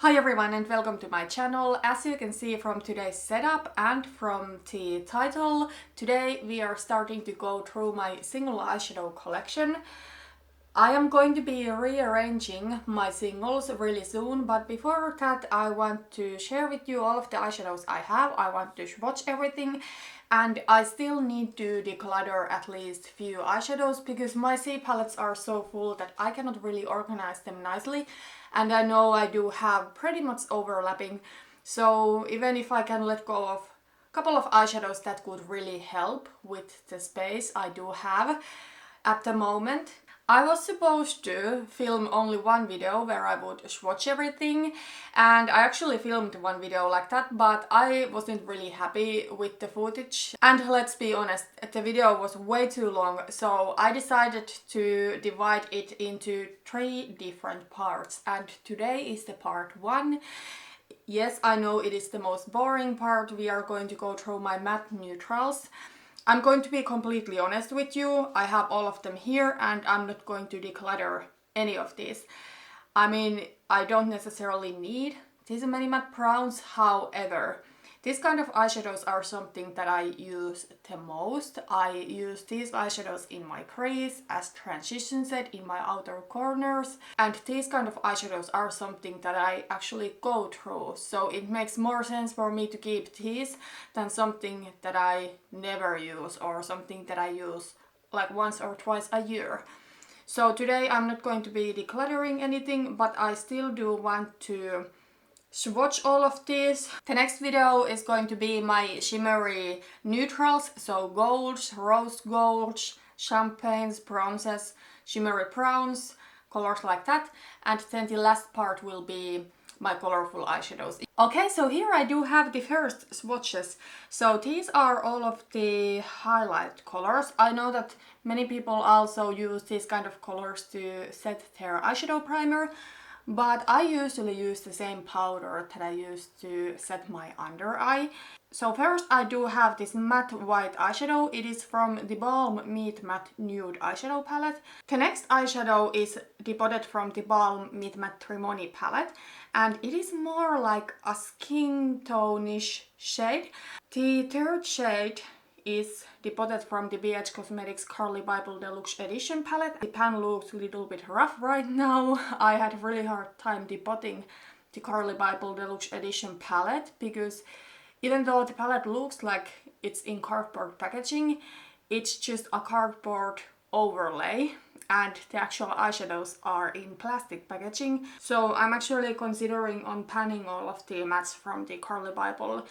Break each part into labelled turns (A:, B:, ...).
A: Hi everyone and welcome to my channel. As you can see from today's setup and from the title, today we are starting to go through my single eyeshadow collection. I am going to be rearranging my singles really soon, but before that I want to share with you all of the eyeshadows I have. I want to swatch everything and I still need to declutter at least few eyeshadows because my C palettes are so full that I cannot really organize them nicely, and I know I do have pretty much overlapping, so even if I can let go of a couple of eyeshadows that could really help with the space I do have at the moment. I was supposed to film only one video where I would swatch everything, and I actually filmed one video like that, but I wasn't really happy with the footage. And let's be honest, the video was way too long, so I decided to divide it into 3 different parts, and today is the part 1. Yes, I know it is the most boring part. We are going to go through my matte neutrals. I'm going to be completely honest with you, I have all of them here and I'm not going to declutter any of these. I mean, I don't necessarily need these many matte browns, however, these kind of eyeshadows are something that I use the most. I use these eyeshadows in my crease, as transition set in my outer corners, and these kind of eyeshadows are something that I actually go through, so it makes more sense for me to keep these than something that I never use or something that I use like once or twice a year. So today I'm not going to be decluttering anything, but I still do want to swatch all of these. The next video is going to be my shimmery neutrals, so golds, rose golds, champagnes, bronzes, shimmery browns, colors like that. And then the last part will be my colorful eyeshadows. Okay, so here I do have the first swatches. So these are all of the highlight colors. I know that many people also use these kind of colors to set their eyeshadow primer, but I usually use the same powder that I use to set my under eye. So first I do have this matte white eyeshadow. It is from the Balm Meet Matte Nude eyeshadow palette. The next eyeshadow is depotted from the Balm Meet Matte Trimony palette, and it is more like a skin tone-ish shade. The third shade is depotted from the BH Cosmetics Carly Bible Deluxe Edition palette. The pan looks a little bit rough right now. I had a really hard time depotting the Carly Bible Deluxe Edition palette because even though the palette looks like it's in cardboard packaging, it's just a cardboard overlay and the actual eyeshadows are in plastic packaging. So I'm actually considering on panning all of the mattes from the Carly Bible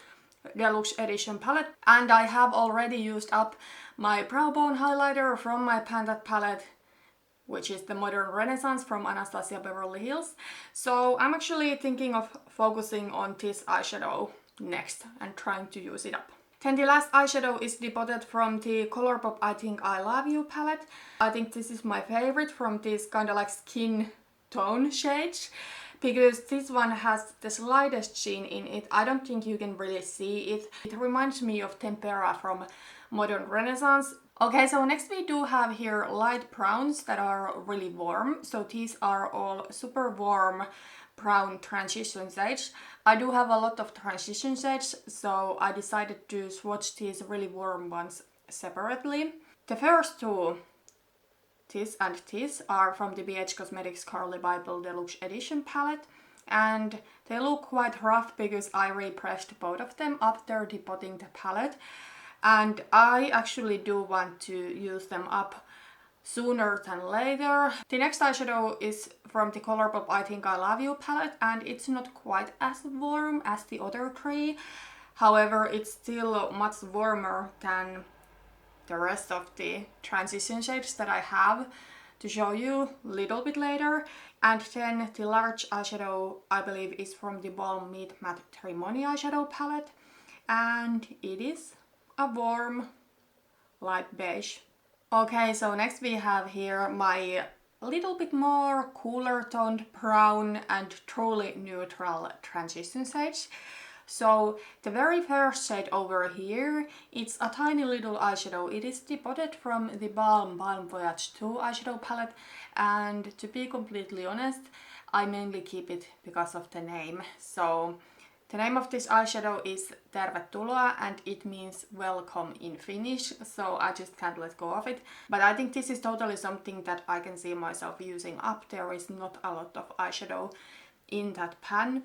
A: Deluxe Edition palette, and I have already used up my brow bone highlighter from my Pandat palette, which is the Modern Renaissance from Anastasia Beverly Hills. So I'm actually thinking of focusing on this eyeshadow next and trying to use it up. Then the last eyeshadow is depotted from the Colourpop I Think I Love You palette. I think this is my favorite from these kind of like skin tone shades, because this one has the slightest sheen in it. I don't think you can really see it. It reminds me of Tempera from Modern Renaissance. Okay, so next we do have here light browns that are really warm. So these are all super warm brown transition shades. I do have a lot of transition shades, so I decided to swatch these really warm ones separately. The first two, this and this, are from the BH Cosmetics Carly Bible Deluxe Edition palette, and they look quite rough because I repressed both of them after depotting the palette, and I actually do want to use them up sooner than later. The next eyeshadow is from the Colourpop I Think I Love You palette, and it's not quite as warm as the other 3. However, it's still much warmer than the rest of the transition shades that I have to show you a little bit later. And then the large eyeshadow, I believe, is from the Balm Meet Matte Trimony eyeshadow palette, and it is a warm light beige. Okay, so next we have here my little bit more cooler toned brown and truly neutral transition shades. So the very first shade over here, it's a tiny little eyeshadow. It is depotted from the Balm Voyage 2 eyeshadow palette, and to be completely honest, I mainly keep it because of the name. So the name of this eyeshadow is Tervetuloa and it means welcome in Finnish, so I just can't let go of it. But I think this is totally something that I can see myself using up. There is not a lot of eyeshadow in that pan.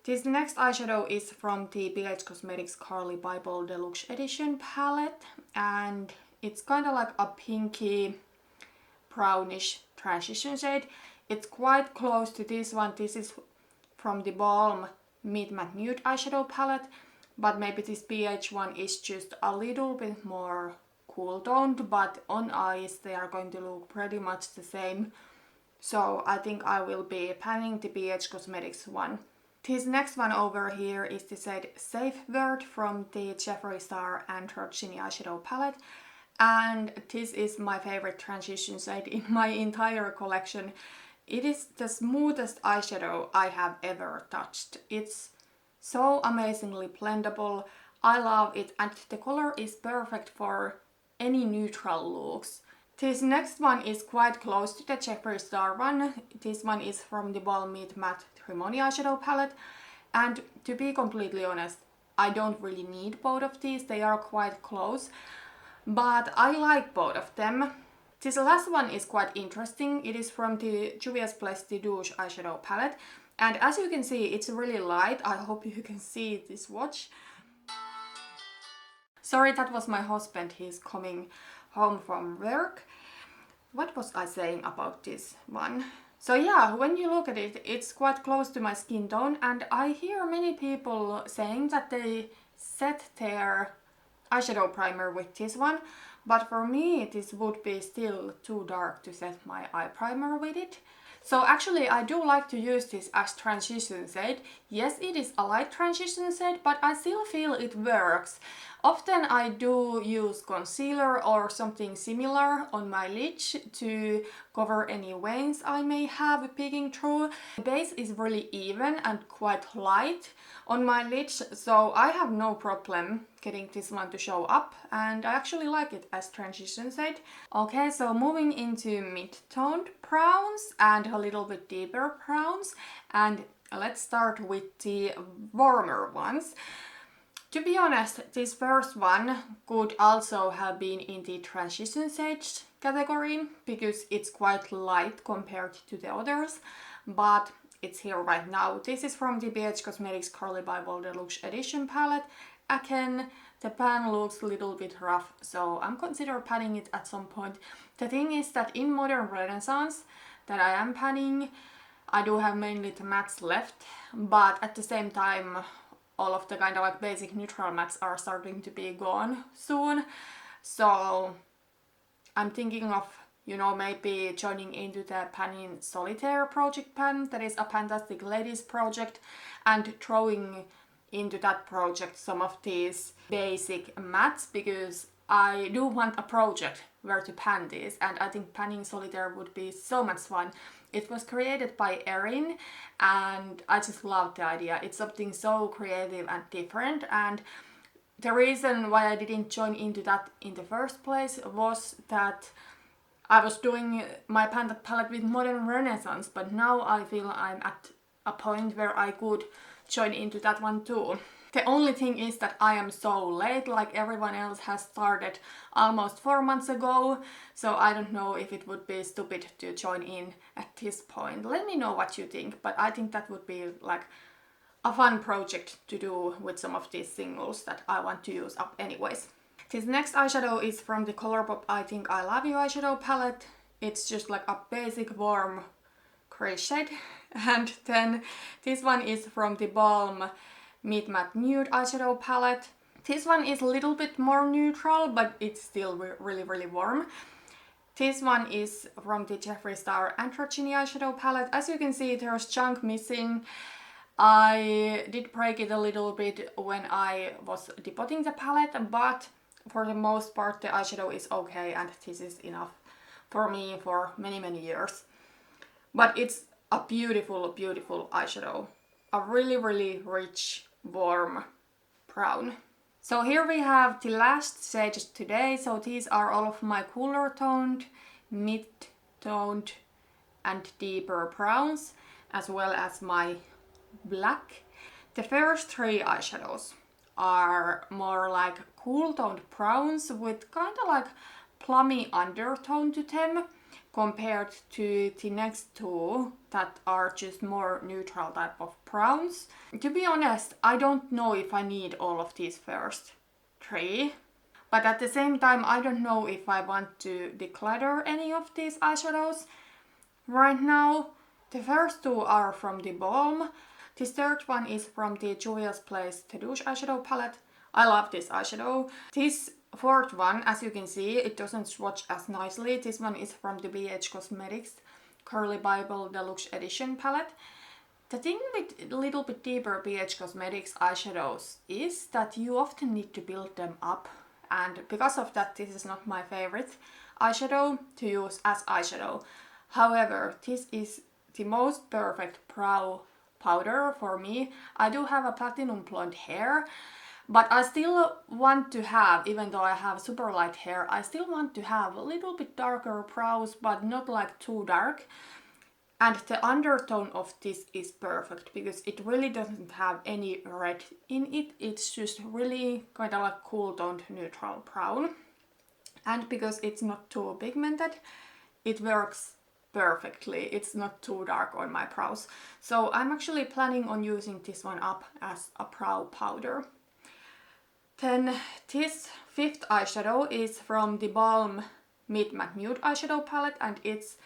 A: This next eyeshadow is from the BH Cosmetics Carly Bible Deluxe Edition palette, and it's kind of like a pinky brownish transition shade. It's quite close to this one. This is from the Balm Mid Matte Nude eyeshadow palette, but maybe this BH one is just a little bit more cool toned, but on eyes they are going to look pretty much the same. So I think I will be panning the BH Cosmetics one. This next one over here is the shade Safe Word from the Jeffree Star Androgyny eyeshadow palette. And this is my favorite transition shade in my entire collection. It is the smoothest eyeshadow I have ever touched. It's so amazingly blendable. I love it, and the color is perfect for any neutral looks. This next one is quite close to the Jeffree Star one. This one is from the Balm Mid Matte Trimony eyeshadow palette. And to be completely honest, I don't really need both of these. They are quite close, but I like both of them. This last one is quite interesting. It is from the Juvia's Place de Douche eyeshadow palette. And as you can see, it's really light. I hope you can see this swatch. Sorry, that was my husband. He's coming home from work. What was I saying about this one? So yeah, when you look at it, it's quite close to my skin tone, and I hear many people saying that they set their eyeshadow primer with this one, but for me this would be still too dark to set my eye primer with it. So actually I do like to use this as transition shade. Yes, it is a light transition shade, but I still feel it works. Often I do use concealer or something similar on my lids to cover any veins I may have peeking through. The base is really even and quite light on my lids, so I have no problem getting this one to show up, and I actually like it as transition shade. Okay, so moving into mid-toned browns and a little bit deeper browns, and let's start with the warmer ones. To be honest, this first one could also have been in the transition shades category because it's quite light compared to the others, but it's here right now. This is from the BH Cosmetics Carly Bible Deluxe Edition palette. Again, the pan looks a little bit rough, so I'm considering panning it at some point. The thing is that in Modern Renaissance that I am panning, I do have mainly the mattes left, but at the same time all of the kind of like basic neutral mattes are starting to be gone soon. So I'm thinking of, you know, maybe joining into the Panning Solitaire project pan, that is a Fantastic Ladies project, and throwing into that project some of these basic mattes, because I do want a project where to pan these, and I think Panning Solitaire would be so much fun. It was created by Erin and I just love the idea. It's something so creative and different, and the reason why I didn't join into that in the first place was that I was doing my pan palette with Modern Renaissance, but now I feel I'm at a point where I could join into that one too. The only thing is that I am so late, like everyone else has started almost 4 months ago, so I don't know if it would be stupid to join in at this point. Let me know what you think, but I think that would be like a fun project to do with some of these singles that I want to use up anyways. This next eyeshadow is from the Colourpop I Think I Love You eyeshadow palette. It's just like a basic warm grey shade. And then this one is from the Balm Mid Matte Nude eyeshadow palette. This one is a little bit more neutral, but it's still really warm. This one is from the Jeffree Star Androgyny eyeshadow palette. As you can see, there's chunk missing. I did break it a little bit when I was depotting the palette, but for the most part the eyeshadow is okay, and this is enough for me for many years. But it's a beautiful eyeshadow. A really rich, warm brown. So here we have the last shades today. So these are all of my cooler toned, mid-toned and deeper browns. as well as my black. The first three eyeshadows are more like cool toned browns with kind of like plummy undertone to them, compared to the next two that are just more neutral type of browns. To be honest, I don't know if I need all of these first three, but at the same time I don't know if I want to declutter any of these eyeshadows right now. The first two are from the Balm. This third one is from the Juvia's Place The Douche eyeshadow palette. I love this eyeshadow. This fourth one, as you can see, it doesn't swatch as nicely. This one is from the BH Cosmetics Curly Bible Deluxe Edition palette. The thing with a little bit deeper BH Cosmetics eyeshadows is that you often need to build them up, and because of that this is not my favorite eyeshadow to use as eyeshadow. However, this is the most perfect brow powder for me. I do have a platinum blonde hair, but I still want to have, even though I have super light hair, I still want to have a little bit darker brows, but not like too dark. And the undertone of this is perfect because it really doesn't have any red in it. It's just really kind of like cool toned neutral brown. And because it's not too pigmented, it works perfectly. It's not too dark on my brows. So I'm actually planning on using this one up as a brow powder. Then this fifth eyeshadow is from the Balm Mid Matte Nude eyeshadow palette, and it's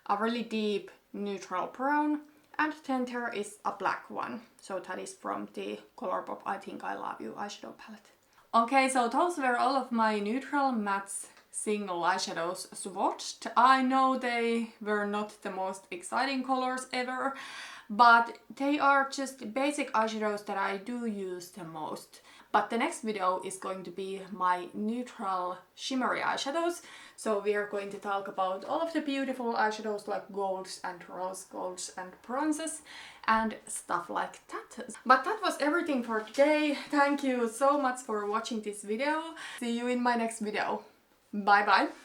A: a really deep neutral brown. And then there is a black one. So that is from the Colourpop I Think I Love You eyeshadow palette. Okay, so those were all of my neutral mattes single eyeshadows swatched. I know they were not the most exciting colors ever, but they are just basic eyeshadows that I do use the most. But the next video is going to be my neutral shimmery eyeshadows. So we are going to talk about all of the beautiful eyeshadows like golds and rose golds and bronzes and stuff like that. But that was everything for today. Thank you so much for watching this video. See you in my next video. Bye bye.